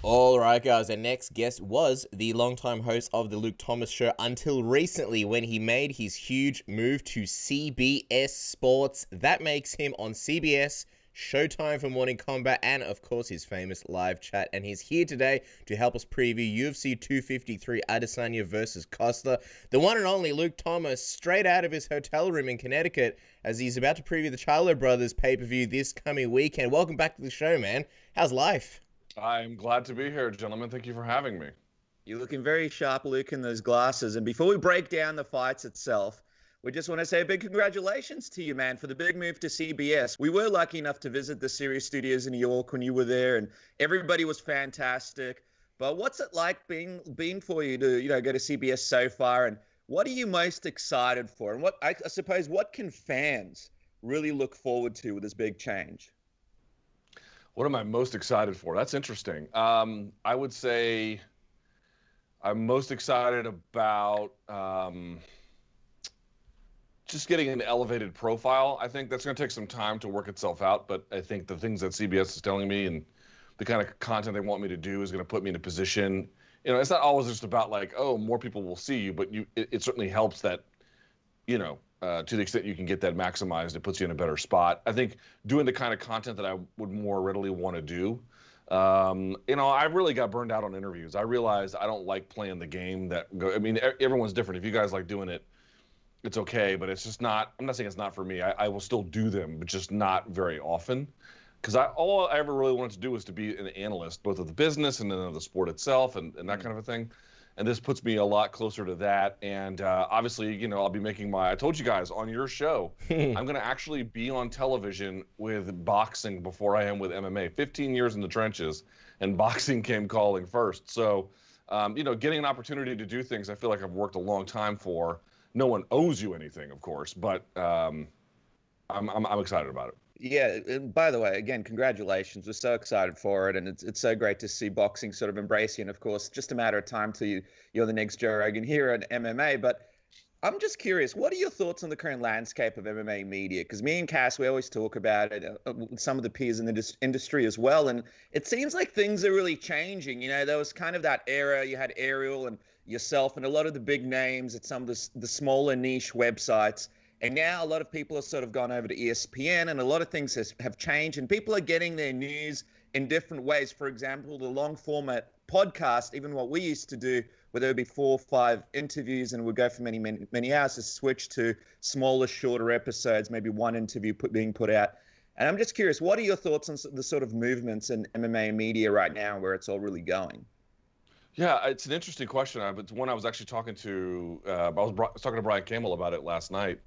All right, guys. Our next guest was the longtime host of the Luke Thomas Show until recently when he made his huge move to CBS Sports. That makes him on CBS, Showtime for Morning Combat, and of course his famous live chat. And he's here today to help us preview UFC 253 Adesanya versus Costa. The one and only Luke Thomas, straight out of his hotel room in Connecticut, as he's about to preview the Charlo Brothers pay-per-view this coming weekend. Welcome back to the show, man. How's life? I'm glad to be here, gentlemen. Thank you for having me. You're looking very sharp, Luke, in those glasses. And before we break down the fights itself, we just want to say a big congratulations to you, man, for the big move to CBS. We were lucky enough to visit the series studios in New York when you were there, and everybody was fantastic. But what's it like being for you to, go to CBS so far? And what are you most excited for? And I suppose, what can fans really look forward to with this big change? What am I most excited for? That's interesting. I would say I'm most excited about just getting an elevated profile. I think that's going to take some time to work itself out, but I think the things that CBS is telling me and the kind of content they want me to do is going to put me in a position. It's not always just about like, oh, more people will see you, but it certainly helps that, to the extent you can get that maximized, it puts you in a better spot. I think doing the kind of content that I would more readily want to do. I really got burned out on interviews. I realized I don't like playing the game everyone's different. If you guys like doing it, it's okay, but it's just not, I'm not saying it's not for me. I will still do them, but just not very often. Because all I ever really wanted to do was to be an analyst, both of the business and then of the sport itself and that kind of a thing. And this puts me a lot closer to that. And obviously, I'll be making I told you guys on your show, I'm going to actually be on television with boxing before I am with MMA. 15 years in the trenches, and boxing came calling first. So, getting an opportunity to do things I feel like I've worked a long time for. No one owes you anything, of course, but I'm excited about it. Yeah, and by the way, again, congratulations. We're so excited for it, and it's so great to see boxing sort of embrace you. And of course, just a matter of time till you're the next Joe Rogan here at MMA. But I'm just curious, what are your thoughts on the current landscape of MMA media? Because me and Cass, we always talk about it, some of the peers in the industry as well, and it seems like things are really changing. There was kind of that era, you had Ariel and yourself and a lot of the big names at some of the smaller niche websites. And now a lot of people have sort of gone over to ESPN, and a lot of things have changed, and people are getting their news in different ways. For example, the long format podcast, even what we used to do, where there would be 4 or 5 interviews and it would go for many, many, many hours, to switch to smaller, shorter episodes, maybe one interview being put out. And I'm just curious, what are your thoughts on the sort of movements in MMA media right now, where it's all really going? Yeah, it's an interesting question. It's one I was actually talking to. I was talking to Brian Campbell about it last night.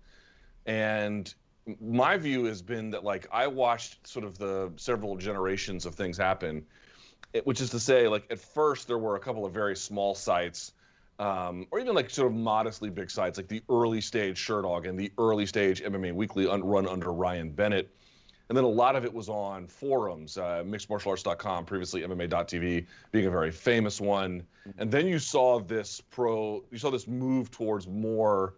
And my view has been that, like, I watched sort of the several generations of things happen, which is to say, like, at first there were a couple of very small sites, or even like sort of modestly big sites, like the early stage Sherdog and the early stage MMA Weekly run under Ryan Bennett. And then a lot of it was on forums, mixedmartialarts.com, previously MMA.tv being a very famous one. And then you saw this move towards more,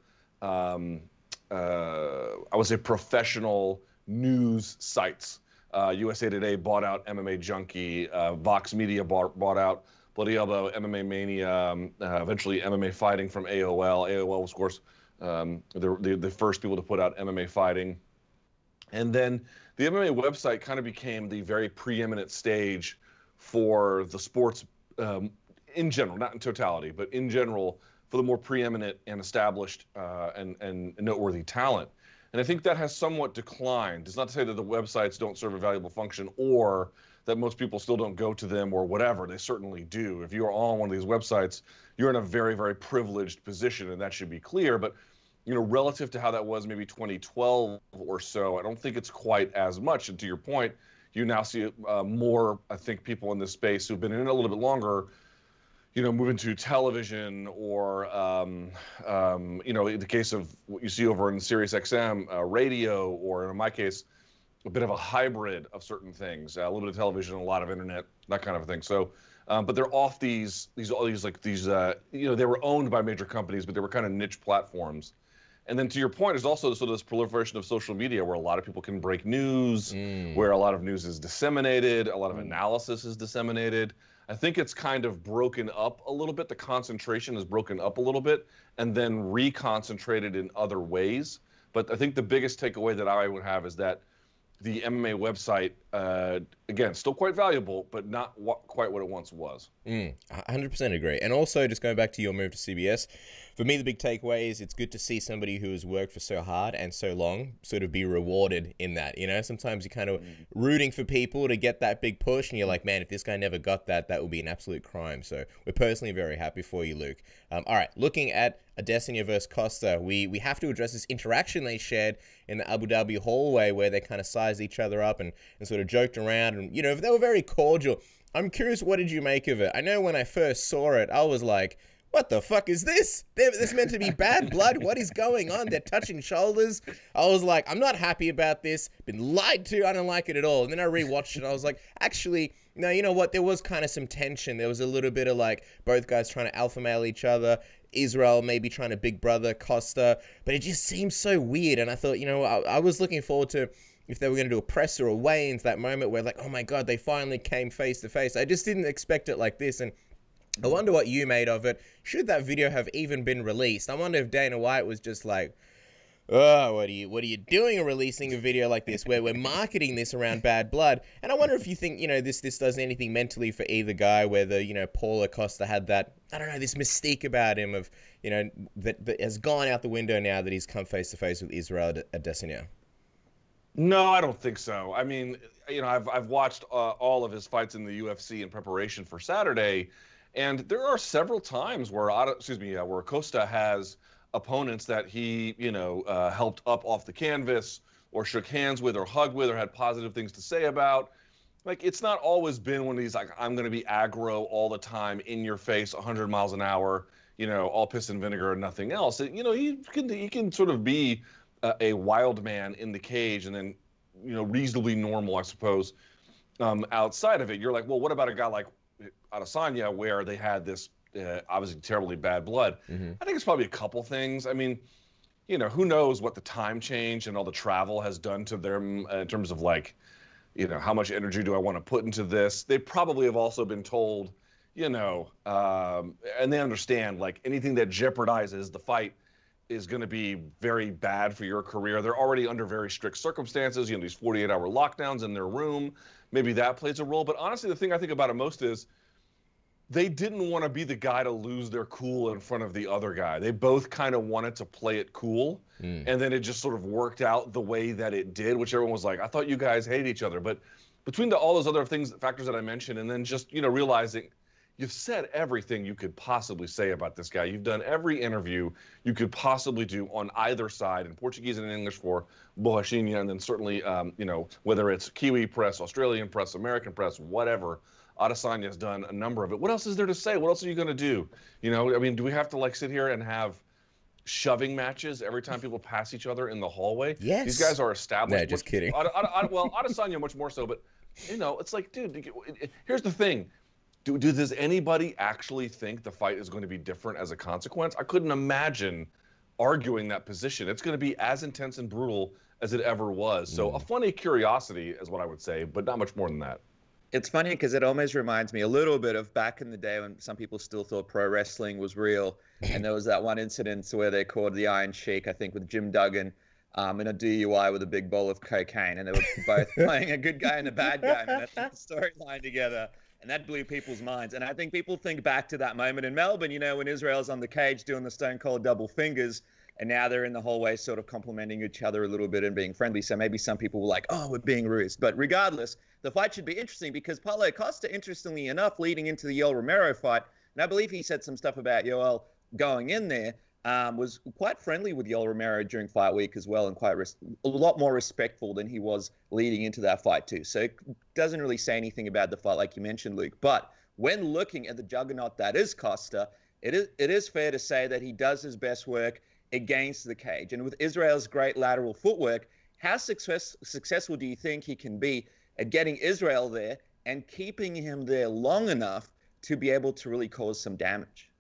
I would say, professional news sites. USA Today bought out MMA Junkie. Vox Media bought out Bloody Elbow, MMA Mania, eventually MMA Fighting from AOL. AOL was, of course, the first people to put out MMA Fighting. And then the MMA website kind of became the very preeminent stage for the sports in general, not in totality, but in general, for the more preeminent and established and noteworthy talent. And I think that has somewhat declined. It's not to say that the websites don't serve a valuable function or that most people still don't go to them or whatever. They certainly do. If you are on one of these websites, you're in a very, very privileged position, and that should be clear. But relative to how that was maybe 2012 or so, I don't think it's quite as much. And to your point, you now see more, I think, people in this space who've been in it a little bit longer, moving to television or, in the case of what you see over in Sirius XM, radio, or in my case, a bit of a hybrid of certain things, a little bit of television, a lot of internet, that kind of a thing. So, but they're off they were owned by major companies, but they were kind of niche platforms. And then to your point, there's also sort of this proliferation of social media where a lot of people can break news, where a lot of news is disseminated, a lot of analysis is disseminated. I think it's kind of broken up a little bit. The concentration is broken up a little bit and then reconcentrated in other ways. But I think the biggest takeaway that I would have is that the MMA website, again, still quite valuable, but not quite what it once was. 100% agree. And also, just going back to your move to CBS, for me, the big takeaway is it's good to see somebody who has worked for so hard and so long sort of be rewarded in that. You know, sometimes you're kind of rooting for people to get that big push, and you're like, man, if this guy never got that, that would be an absolute crime. So we're personally very happy for you, Luke. All right, looking at Adesanya versus Costa, we have to address this interaction they shared in the Abu Dhabi hallway where they kind of sized each other up and sort of joked around. And, you know, they were very cordial. I'm curious, what did you make of it? I know when I first saw it, I was like, what the fuck is this? This meant to be bad blood. What is going on? They're touching shoulders. I was like, I'm not happy about this. Been lied to. I don't like it at all. And then I rewatched it. And I was like, actually, no, you know what? There was kind of some tension. There was a little bit of like both guys trying to alpha male each other. Israel maybe trying to big brother Costa. But it just seemed so weird. And I thought, you know, I was looking forward to if they were going to do a presser or weigh-ins, that moment where like, oh my God, they finally came face to face. I just didn't expect it like this. And I wonder what you made of it. Should that video have even been released? I wonder if Dana White was just like, oh, what are you doing releasing a video like this where we're marketing this around bad blood? And I wonder if you think, you know, this does anything mentally for either guy, whether, you know, Paulo Costa had that, I don't know, this mystique about him of, you know, that has gone out the window now that he's come face to face with Israel Adesanya. No, I don't think so. I mean, you know, I've watched all of his fights in the UFC in preparation for Saturday, and there are several times where where Costa has opponents that he, you know, helped up off the canvas or shook hands with or hugged with or had positive things to say about. Like, it's not always been when he's like, I'm going to be aggro all the time, in your face, 100 miles an hour, you know, all piss and vinegar and nothing else. You know, he can sort of be a wild man in the cage and then, you know, reasonably normal, I suppose, outside of it. You're like, well, what about a guy like Adesanya where they had this obviously terribly bad blood? I think it's probably a couple things. I mean, you know, who knows what the time change and all the travel has done to them in terms of, like, you know, how much energy do I want to put into this? They probably have also been told, you know, and they understand, like, anything that jeopardizes the fight is going to be very bad for your career. They're already under very strict circumstances, you know, these 48-hour lockdowns in their room. Maybe that plays a role. But honestly, the thing I think about it most is they didn't want to be the guy to lose their cool in front of the other guy. They both kind of wanted to play it cool. And then it just sort of worked out the way that it did, which everyone was like, I thought you guys hated each other. But between all those other factors that I mentioned, and then just, you know, realizing you've said everything you could possibly say about this guy. You've done every interview you could possibly do on either side, in Portuguese and in English for Borrachinha, and then certainly, you know, whether it's Kiwi press, Australian press, American press, whatever. Adesanya has done a number of it. What else is there to say? What else are you going to do? You know, I mean, do we have to, like, sit here and have shoving matches every time people pass each other in the hallway? Yes. These guys are established. No, just kidding. Well, Adesanya much more so, but, you know, it's like, dude, here's the thing. Does anybody actually think the fight is going to be different as a consequence? I couldn't imagine arguing that position. It's going to be as intense and brutal as it ever was. So a funny curiosity is what I would say, but not much more than that. It's funny because it almost reminds me a little bit of back in the day when some people still thought pro wrestling was real. And there was that one incident where they called the Iron Sheik, I think, with Jim Duggan, in a DUI with a big bowl of cocaine. And they were both playing a good guy and a bad guy. And that's the storyline together. And that blew people's minds. And I think people think back to that moment in Melbourne, you know, when Israel's on the cage doing the Stone Cold double fingers. And now they're in the hallway sort of complimenting each other a little bit and being friendly. So maybe some people were like, oh, we're being rude. But regardless, the fight should be interesting because Paulo Costa, interestingly enough, leading into the Yoel Romero fight, and I believe he said some stuff about Yoel going in there, was quite friendly with Yoel Romero during fight week as well, and quite a lot more respectful than he was leading into that fight too. So it doesn't really say anything about the fight like you mentioned, Luke. But when looking at the juggernaut that is Costa, it is fair to say that he does his best work against the cage. And with Israel's great lateral footwork, how successful do you think he can be at getting Israel there and keeping him there long enough to be able to really cause some damage?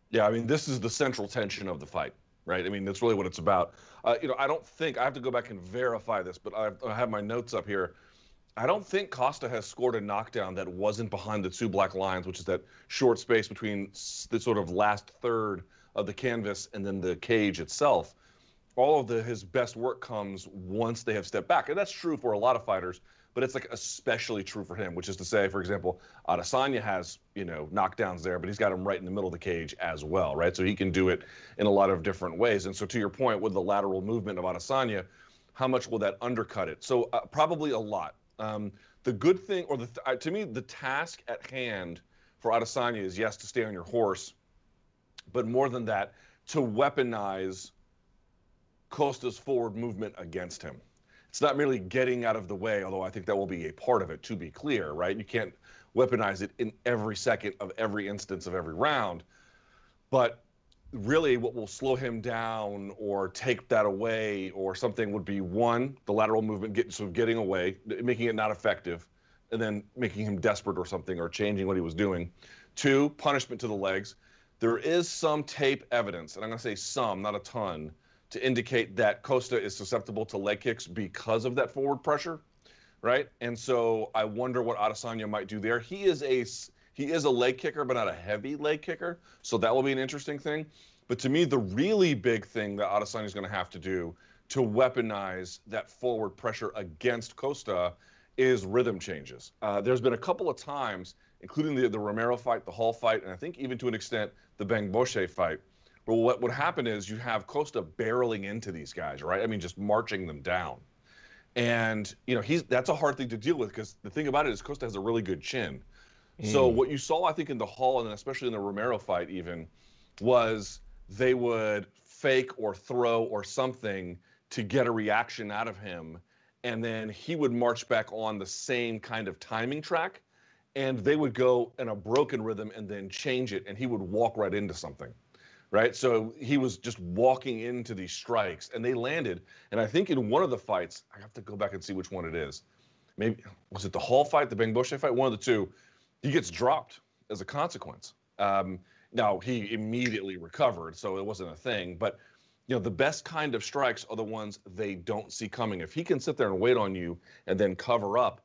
Yeah, I mean, this is the central tension of the fight, right? I mean, that's really what it's about. You know, I don't think, I have to go back and verify this, but I have my notes up here. I don't think Costa has scored a knockdown that wasn't behind the two black lines, which is that short space between the sort of last third of the canvas and then the cage itself. All of his best work comes once they have stepped back. And that's true for a lot of fighters, but it's like especially true for him, which is to say, for example, Adesanya has, knockdowns there, but he's got him right in the middle of the cage as well, right? So he can do it in a lot of different ways. And so to your point with the lateral movement of Adesanya, how much will that undercut it? So probably a lot. The good thing, or to me, the task at hand for Adesanya is, yes, to stay on your horse, but more than that, to weaponize Costa's forward movement against him. It's not merely getting out of the way, although I think that will be a part of it, to be clear, right? You can't weaponize it in every second of every instance of every round. But really what will slow him down or take that away or something would be, one, the lateral movement, getting away, making it not effective, and then making him desperate or something or changing what he was doing. Two, punishment to the legs. There is some tape evidence, and I'm going to say some, not a ton, to indicate that Costa is susceptible to leg kicks because of that forward pressure, right? And so I wonder what Adesanya might do there. He is a leg kicker, but not a heavy leg kicker, so that will be an interesting thing. But to me, the really big thing that Adesanya is going to have to do to weaponize that forward pressure against Costa is rhythm changes. There's been a couple of times, including the Romero fight, the Hall fight, and I think even to an extent the Bangboche fight, where what would happen is you have Costa barreling into these guys, right? I mean, just marching them down. And, that's a hard thing to deal with because the thing about it is Costa has a really good chin. So what you saw, I think, in the Hall and especially in the Romero fight even, was they would fake or throw or something to get a reaction out of him. And then he would march back on the same kind of timing track. And they would go in a broken rhythm and then change it. And he would walk right into something, right? So he was just walking into these strikes and they landed. And I think in one of the fights, I have to go back and see which one it is. Maybe, was it the Hall fight, the Bangboche fight? One of the two. He gets dropped as a consequence. Now, he immediately recovered, so it wasn't a thing. But, the best kind of strikes are the ones they don't see coming. If he can sit there and wait on you and then cover up,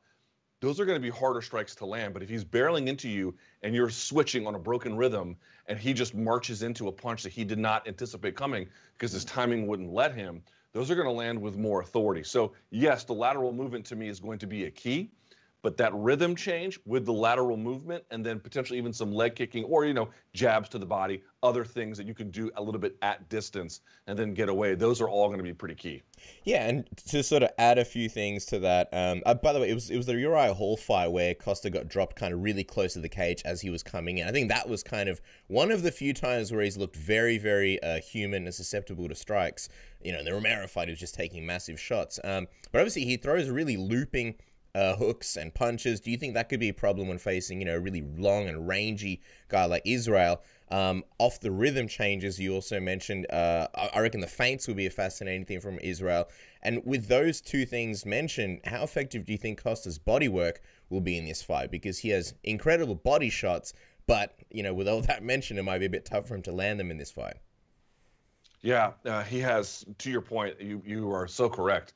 those are going to be harder strikes to land. But if he's barreling into you and you're switching on a broken rhythm and he just marches into a punch that he did not anticipate coming because his timing wouldn't let him, those are going to land with more authority. So, yes, the lateral movement to me is going to be a key. But that rhythm change with the lateral movement and then potentially even some leg kicking or, jabs to the body, other things that you can do a little bit at distance and then get away, those are all going to be pretty key. Yeah, and to sort of add a few things to that, by the way, it was the Uriah Hall fight where Costa got dropped kind of really close to the cage as he was coming in. I think that was kind of one of the few times where he's looked very, very human and susceptible to strikes. In the Romero fight, he was just taking massive shots. But obviously, he throws really looping hooks and punches. Do you think that could be a problem when facing, a really long and rangy guy like Israel? Off the rhythm changes, you also mentioned, I reckon the feints will be a fascinating thing from Israel. And with those two things mentioned, how effective do you think Costa's body work will be in this fight? Because he has incredible body shots, but, with all that mentioned, it might be a bit tough for him to land them in this fight. Yeah, he has, to your point, you are so correct.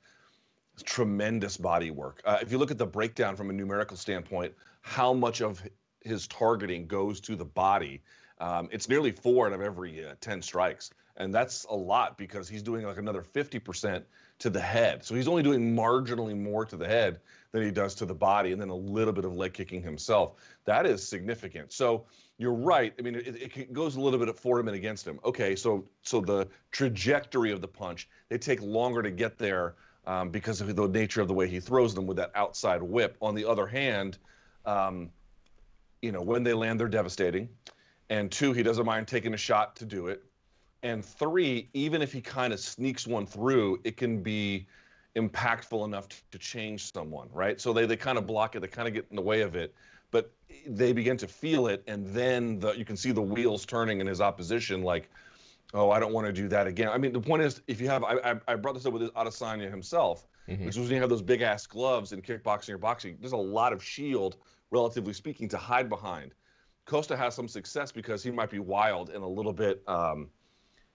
Tremendous body work. If you look at the breakdown from a numerical standpoint, how much of his targeting goes to the body, it's nearly 4 out of every 10 strikes. And that's a lot because he's doing like another 50% to the head. So he's only doing marginally more to the head than he does to the body, and then a little bit of leg kicking himself. That is significant. So you're right. I mean, it goes a little bit for him and against him. Okay, so the trajectory of the punch, they take longer to get there because of the nature of the way he throws them with that outside whip. On the other hand, when they land, they're devastating. And 2, he doesn't mind taking a shot to do it. And 3, even if he kind of sneaks one through, it can be impactful enough to change someone, right? So they kind of block it, they kind of get in the way of it, but they begin to feel it, and then you can see the wheels turning in his opposition, like, oh, I don't want to do that again. I mean, the point is, if you have, I brought this up with Adesanya himself, which was when you have those big ass gloves in kickboxing or boxing, there's a lot of shield, relatively speaking, to hide behind. Costa has some success because he might be wild and a little bit,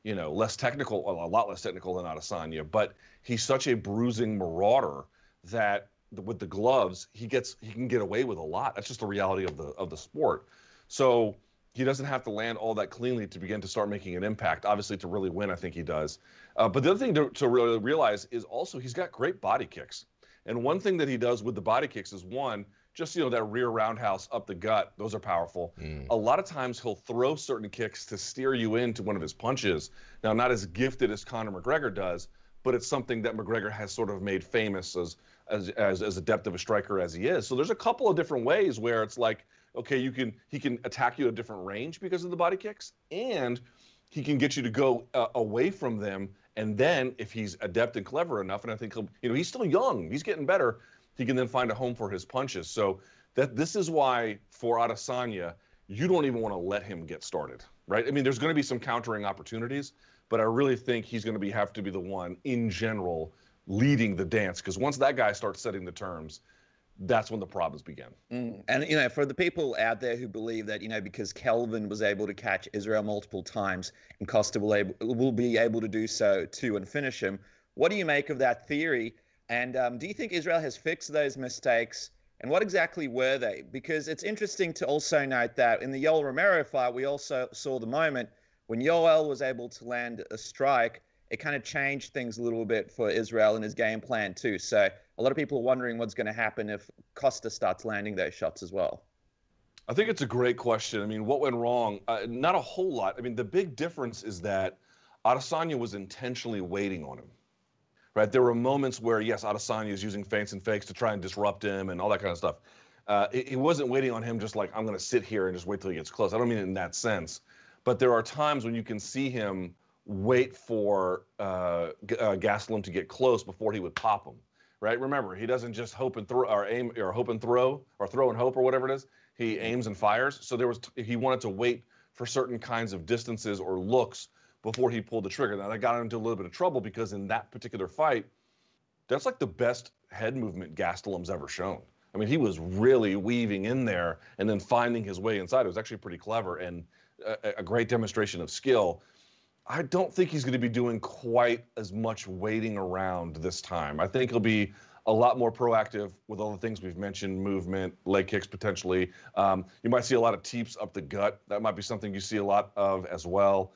less technical, a lot less technical than Adesanya, but he's such a bruising marauder that with the gloves, he can get away with a lot. That's just the reality of the sport. So he doesn't have to land all that cleanly to begin to start making an impact. Obviously, to really win, I think he does. But the other thing to really realize is also he's got great body kicks. And one thing that he does with the body kicks is one, just, that rear roundhouse up the gut. Those are powerful. A lot of times he'll throw certain kicks to steer you into one of his punches. Now, not as gifted as Conor McGregor does, but it's something that McGregor has sort of made famous as adept of a striker as he is. So there's a couple of different ways where it's like, okay, he can attack you at a different range because of the body kicks, and he can get you to go away from them. And then if he's adept and clever enough, and I think he's still young, he's getting better, he can then find a home for his punches. So this is why for Adesanya, you don't even want to let him get started, right? I mean, there's going to be some countering opportunities, but I really think he's going to have to be the one in general leading the dance, because once that guy starts setting the terms, that's when the problems begin. And, for the people out there who believe that, because Kelvin was able to catch Israel multiple times and Costa will be able to do so too and finish him, what do you make of that theory? And do you think Israel has fixed those mistakes? And what exactly were they? Because it's interesting to also note that in the Yoel Romero fight, we also saw the moment when Yoel was able to land a strike. It kind of changed things a little bit for Israel and his game plan too. So a lot of people are wondering what's going to happen if Costa starts landing those shots as well. I think it's a great question. I mean, what went wrong? Not a whole lot. I mean, the big difference is that Adesanya was intentionally waiting on him, right? There were moments where, yes, Adesanya is using feints and fakes to try and disrupt him and all that kind of stuff. He wasn't waiting on him just like, I'm going to sit here and just wait till he gets close. I don't mean it in that sense. But there are times when you can see him wait for Gastelum to get close before he would pop him, right? Remember, he doesn't just hope and throw or aim or hope and throw or throw and hope or whatever it is. He aims and fires. So he wanted to wait for certain kinds of distances or looks before he pulled the trigger. Now, that got him into a little bit of trouble because in that particular fight, that's like the best head movement Gastelum's ever shown. I mean, he was really weaving in there and then finding his way inside. It was actually pretty clever and a great demonstration of skill. I don't think he's going to be doing quite as much waiting around this time. I think he'll be a lot more proactive with all the things we've mentioned, movement, leg kicks potentially. You might see a lot of teeps up the gut. That might be something you see a lot of as well.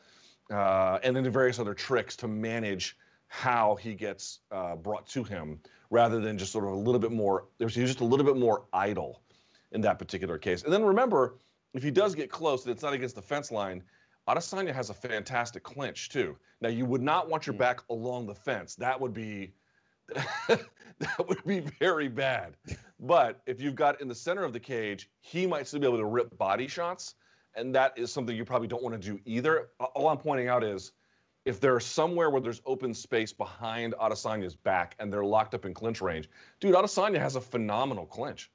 And then the various other tricks to manage how he gets brought to him rather than just sort of a little bit more, he's just a little bit more idle in that particular case. And then remember, if he does get close and it's not against the fence line, Adesanya has a fantastic clinch too. Now, you would not want your back along the fence. That would be very bad. But if you've got in the center of the cage, he might still be able to rip body shots, and that is something you probably don't want to do either. All I'm pointing out is if there's somewhere where there's open space behind Adesanya's back and they're locked up in clinch range, dude, Adesanya has a phenomenal clinch.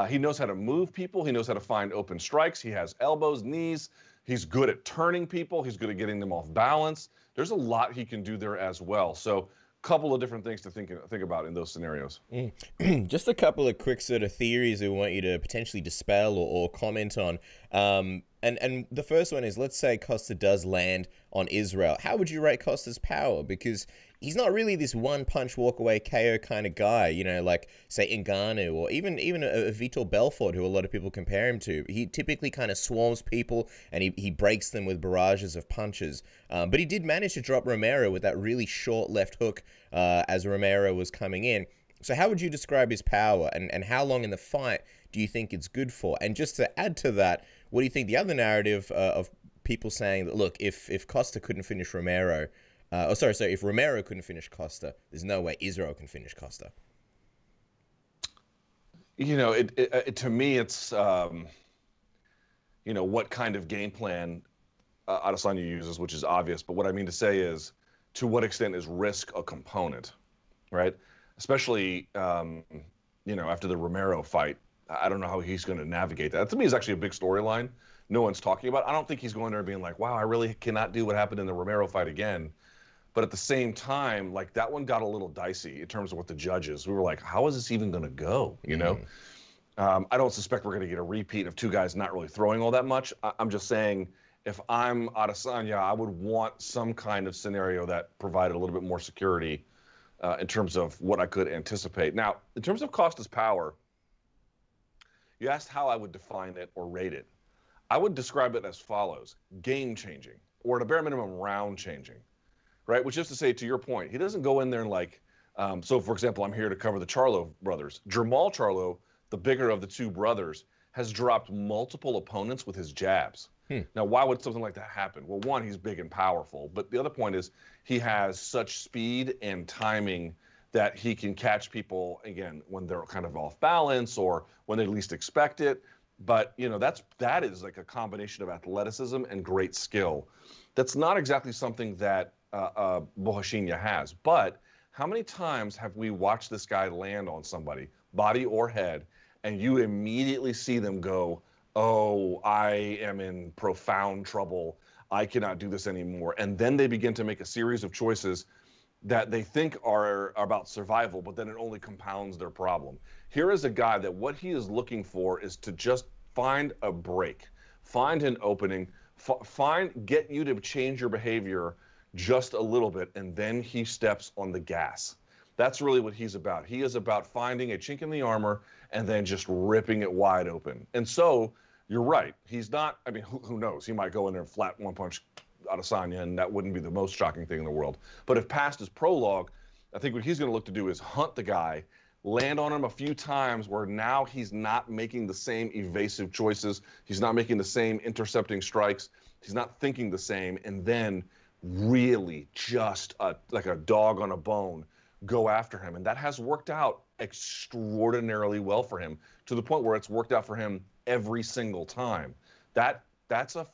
He knows how to move people. He knows how to find open strikes. He has elbows, knees. He's good at turning people. He's good at getting them off balance. There's a lot he can do there as well. So a couple of different things to think about in those scenarios. Just a couple of quick sort of theories we want you to potentially dispel or comment on. And the first one is, let's say Costa does land on Israel. How would you rate Costa's power? Because he's not really this one-punch walk-away KO kind of guy, like, say, Ngannou or even a Vitor Belfort, who a lot of people compare him to. He typically kind of swarms people, and he breaks them with barrages of punches. But he did manage to drop Romero with that really short left hook as Romero was coming in. So how would you describe his power, and how long in the fight do you think it's good for? And just to add to that, what do you think the other narrative of people saying that, look, if Costa couldn't finish Romero, if Romero couldn't finish Costa, there's no way Israel can finish Costa? To me, it's, what kind of game plan Adesanya uses, which is obvious. But what I mean to say is, to what extent is risk a component, right? Especially, after the Romero fight. I don't know how he's going to navigate that. That to me is actually a big storyline no one's talking about. I don't think he's going there being like, wow, I really cannot do what happened in the Romero fight again. But at the same time, like, that one got a little dicey in terms of what the judges, we were like, how is this even going to go? I don't suspect we're going to get a repeat of two guys not really throwing all that much. I'm just saying, if I'm Adesanya, I would want some kind of scenario that provided a little bit more security in terms of what I could anticipate. Now, in terms of Costa's power, you asked how I would define it or rate it. I would describe it as follows: game-changing, or at a bare minimum, round-changing, right? Which is to say, to your point, he doesn't go in there and like, so for example, I'm here to cover the Charlo brothers. Jermall Charlo, the bigger of the two brothers, has dropped multiple opponents with his jabs. Now, why would something like that happen? Well, one, he's big and powerful, but the other point is he has such speed and timing that he can catch people, again, when they're kind of off balance or when they least expect it. But, you know, that is like a combination of athleticism and great skill. That's not exactly something that Borrachinha has. But how many times have we watched this guy land on somebody, body or head, and you immediately see them go, oh, I am in profound trouble. I cannot do this anymore. And then they begin to make a series of choices that they think are about survival, but then it only compounds their problem. Here is a guy that what he is looking for is to just find a break, find an opening, get you to change your behavior just a little bit, and then he steps on the gas. That's really what he's about. He is about finding a chink in the armor and then just ripping it wide open. And so you're right. He's not, I mean, who knows? He might go in there and flat one punch Adesanya, and that wouldn't be the most shocking thing in the world. But if past his prologue, I think what he's going to look to do is hunt the guy, land on him a few times where now he's not making the same evasive choices. He's not making the same intercepting strikes. He's not thinking the same. And then really just like a dog on a bone, go after him. And that has worked out extraordinarily well for him, to the point where it's worked out for him every single time. That's a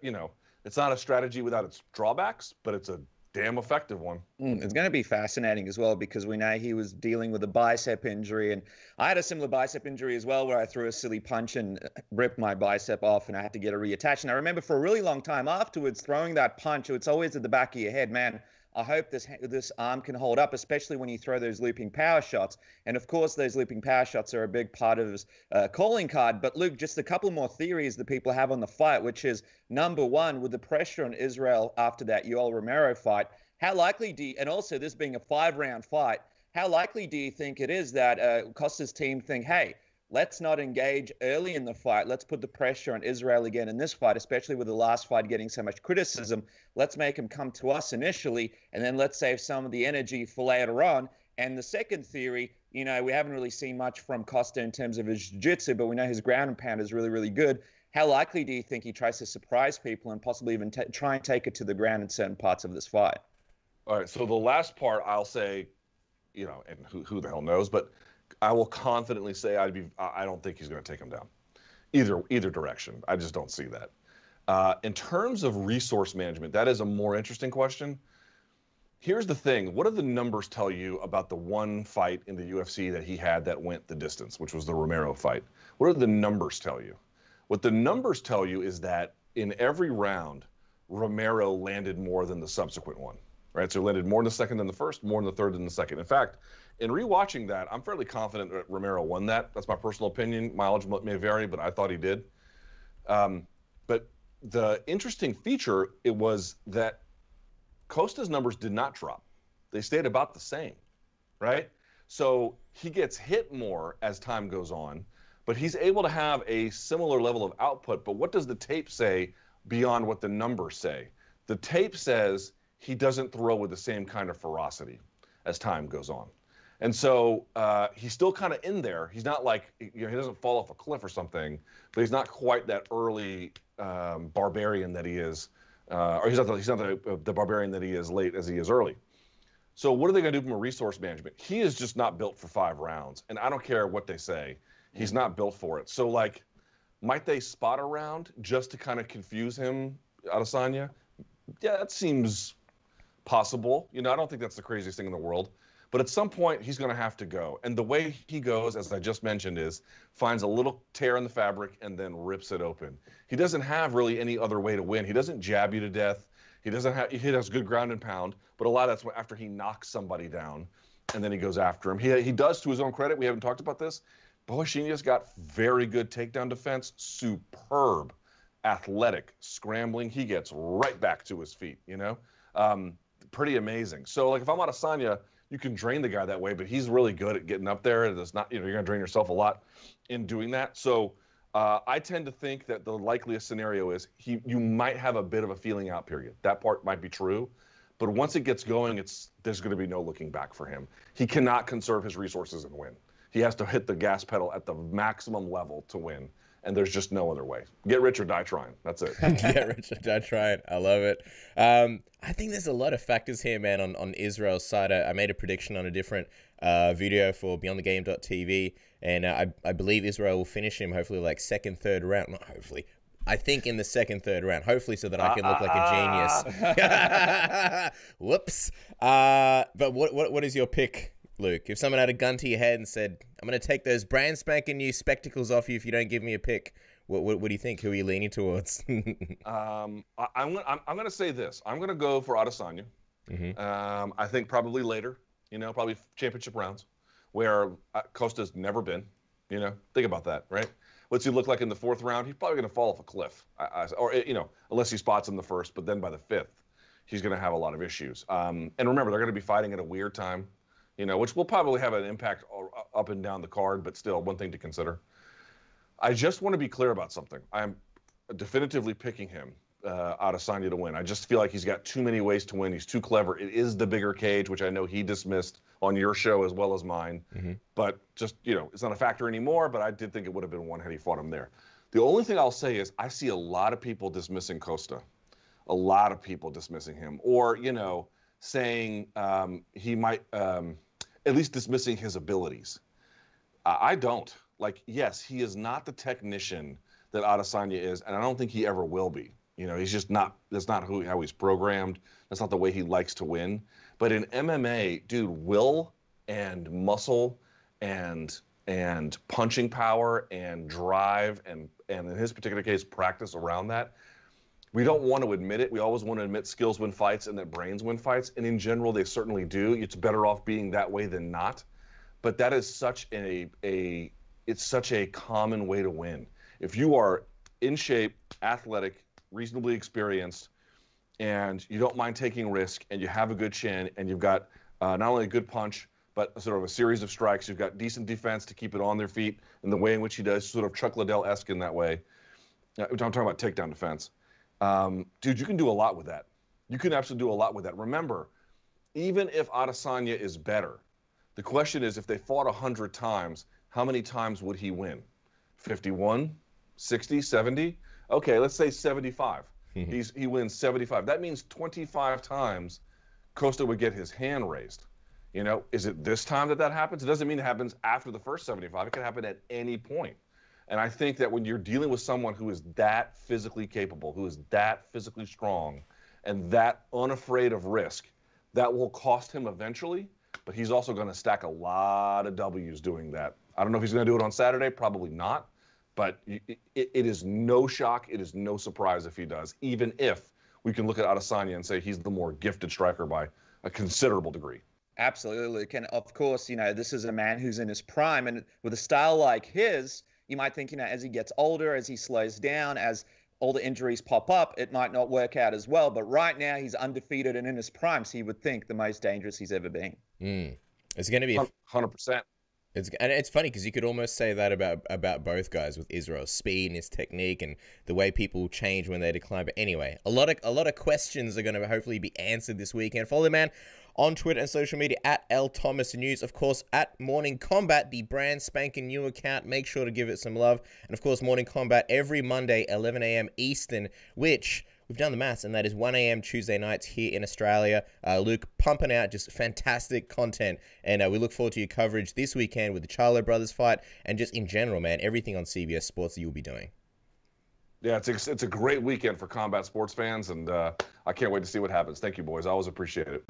you know, it's not a strategy without its drawbacks, but it's a damn effective one. It's going to be fascinating as well, because we know he was dealing with a bicep injury, and I had a similar bicep injury as well, where I threw a silly punch and ripped my bicep off, and I had to get it reattached. And I remember for a really long time afterwards throwing that punch, it's always at the back of your head, man, I hope this arm can hold up, especially when you throw those looping power shots. And of course, those looping power shots are a big part of his calling card. But Luke, just a couple more theories that people have on the fight, which is, number one, with the pressure on Israel after that Yoel Romero fight, how likely do you, and also this being a 5-round fight, how likely do you think it is that Costa's team think, hey, let's not engage early in the fight. Let's put the pressure on Israel again in this fight, especially with the last fight getting so much criticism. Let's make him come to us initially, and then let's save some of the energy for later on. And the second theory, you know, we haven't really seen much from Costa in terms of his jiu-jitsu, but we know his ground and pound is really, really good. How likely do you think he tries to surprise people and possibly even try and take it to the ground in certain parts of this fight? All right, so the last part I'll say, you know, and who the hell knows, but I will confidently say I don't think he's going to take him down, either direction. I just don't see that. In terms of resource management, that is a more interesting question. Here's the thing: what do the numbers tell you about the one fight in the UFC that he had that went the distance, which was the Romero fight? What do the numbers tell you? What the numbers tell you is that in every round, Romero landed more than the subsequent one. Right, so landed more in the second than the first, more in the third than the second. In fact, in rewatching that, I'm fairly confident that Romero won that. That's my personal opinion. Mileage may vary, but I thought he did. But the interesting feature, it was that Costa's numbers did not drop. They stayed about the same, right? So he gets hit more as time goes on, but he's able to have a similar level of output. But what does the tape say beyond what the numbers say? The tape says he doesn't throw with the same kind of ferocity as time goes on. And so he's still kind of in there. He's not like, you know, he doesn't fall off a cliff or something, but he's not quite that early barbarian that he is, or he's not the barbarian that he is late as he is early. So what are they going to do from a resource management? He is just not built for 5 rounds. And I don't care what they say. He's not built for it. So, like, might they spot a round just to kind of confuse him, Adesanya? Yeah, that seems possible. You know, I don't think that's the craziest thing in the world. But at some point, he's going to have to go. And the way he goes, as I just mentioned, is finds a little tear in the fabric and then rips it open. He doesn't have really any other way to win. He doesn't jab you to death. He has good ground and pound, but a lot of that's after he knocks somebody down, and then he goes after him. He does, to his own credit, we haven't talked about this, Borrachinha's got very good takedown defense, superb, athletic, scrambling. He gets right back to his feet, you know? Pretty amazing. So, like, if I'm Adesanya, you can drain the guy that way, but he's really good at getting up there. And it's not, you're going to drain yourself a lot in doing that. So I tend to think that the likeliest scenario is you might have a bit of a feeling out period. That part might be true. But once it gets going, there's going to be no looking back for him. He cannot conserve his resources and win. He has to hit the gas pedal at the maximum level to win. And there's just no other way. Get rich or die trying. That's it. Get rich or die trying. I love it. I think there's a lot of factors here, man, on Israel's side. I made a prediction on a different video for BeyondTheGame.tv, and I believe Israel will finish him hopefully like second, third round. Not hopefully. I think in the second, third round. Hopefully so that I can look like a genius. Whoops. But what is your pick, Luke? If someone had a gun to your head and said, I'm going to take those brand spanking new spectacles off you if you don't give me a pick, what do you think? Who are you leaning towards? I'm going to say this. I'm going to go for Adesanya. I think probably later, probably championship rounds, where Costa's never been. Think about that, right? What's he look like in the fourth round? He's probably going to fall off a cliff, unless he spots in the first. But then by the fifth, he's going to have a lot of issues. And remember, they're going to be fighting at a weird time. Which will probably have an impact up and down the card, but still one thing to consider. I just want to be clear about something. I'm definitively picking him, Adesanya, to win. I just feel like he's got too many ways to win. He's too clever. It is the bigger cage, which I know he dismissed on your show as well as mine. But just, it's not a factor anymore, but I did think it would have been one had he fought him there. The only thing I'll say is I see a lot of people dismissing Costa. A lot of people dismissing him. Or, saying he might... at least dismissing his abilities. I don't. Yes, he is not the technician that Adesanya is, and I don't think he ever will be. He's just not. That's not how he's programmed. That's not the way he likes to win. But in MMA, dude, will and muscle and punching power and drive and in his particular case, practice around that. We don't want to admit it. We always want to admit skills win fights and that brains win fights. And in general, they certainly do. It's better off being that way than not. But that is such it's such a common way to win. If you are in shape, athletic, reasonably experienced, and you don't mind taking risk, and you have a good chin, and you've got not only a good punch, but sort of a series of strikes, you've got decent defense to keep it on their feet, and the way in which he does, sort of Chuck Liddell-esque in that way. I'm talking about takedown defense. Dude, you can do a lot with that. You can absolutely do a lot with that. Remember, even if Adesanya is better, the question is if they fought 100 times, how many times would he win? 51, 60, 70? Okay, let's say 75. He wins 75. That means 25 times Costa would get his hand raised. Is it this time that happens? It doesn't mean it happens after the first 75. It can happen at any point. And I think that when you're dealing with someone who is that physically capable, who is that physically strong, and that unafraid of risk, that will cost him eventually, but he's also going to stack a lot of W's doing that. I don't know if he's going to do it on Saturday, probably not, but it is no shock, it is no surprise if he does, even if we can look at Adesanya and say he's the more gifted striker by a considerable degree. Absolutely, Luke. And of course, this is a man who's in his prime, and with a style like his, you might think, as he gets older, as he slows down, as all the injuries pop up, it might not work out as well. But right now, he's undefeated and in his prime, so you would think the most dangerous he's ever been. It's going to be 100%. And it's funny because you could almost say that about both guys, with Israel's speed and his technique and the way people change when they decline. But anyway, a lot of questions are going to hopefully be answered this weekend. Follow the man on Twitter and social media at LThomasNews. Of course, at Morning Combat, the brand spanking new account. Make sure to give it some love. And of course, Morning Combat every Monday, 11 a.m. Eastern, which we've done the maths, and that is 1 a.m. Tuesday nights here in Australia. Luke pumping out just fantastic content, and we look forward to your coverage this weekend with the Charlo brothers fight, and just in general, man, everything on CBS Sports that you'll be doing. Yeah, it's a great weekend for combat sports fans, and I can't wait to see what happens. Thank you, boys. I always appreciate it.